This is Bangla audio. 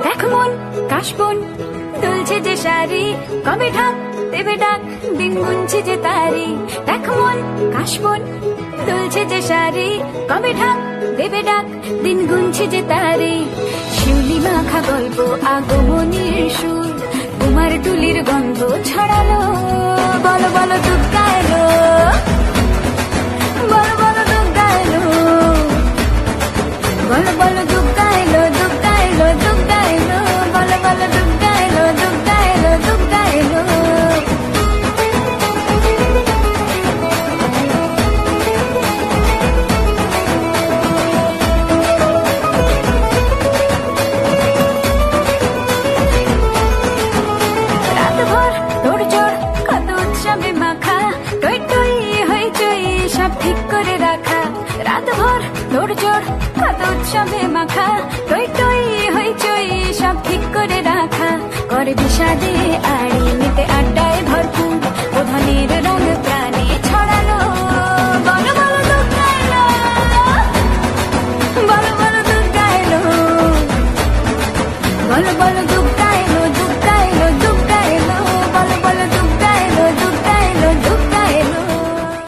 দেখ মন কাশবন দুলছে যে শাড়ি, কবে ঢাক দেবে ডাক, দিন গুনছে যে তারি। দেখ মন কাশবন দুলছে যে শাড়ি, কবে ঢাক দেবে ডাক, দিন গুনছে যে তারি। শিউলি মাখা গল্প আগমনীর সুর, তোমার তুলির গন্ধ ছড়ালো। বলো বলো দুর্গা এলো, বলো বলো দুর্গা এলো, বলো বলো দুর্গা এলো, দুর্গা এলো, দুর্গা এলো, বলো বলো দুর্গা এলো, দুর্গা এলো, দুর্গা এলো। রাতভর তোড়জোড় কত উৎসবে মাখা, টই টই হইচই সব ঠিক করে রাখা। রাতভর তোড়জোড় কত উৎসবে মাখা, টই টই হইচই সব ঠিক করে রাখা। করে বিষাদে আড়ি নিতে আড্ডায় ভরপুর, ওধানের রং প্রাণে ছড়ালো। বলো বলো দুর্গা এলো, বলো বলো দুর্গা এলো, বলো বলো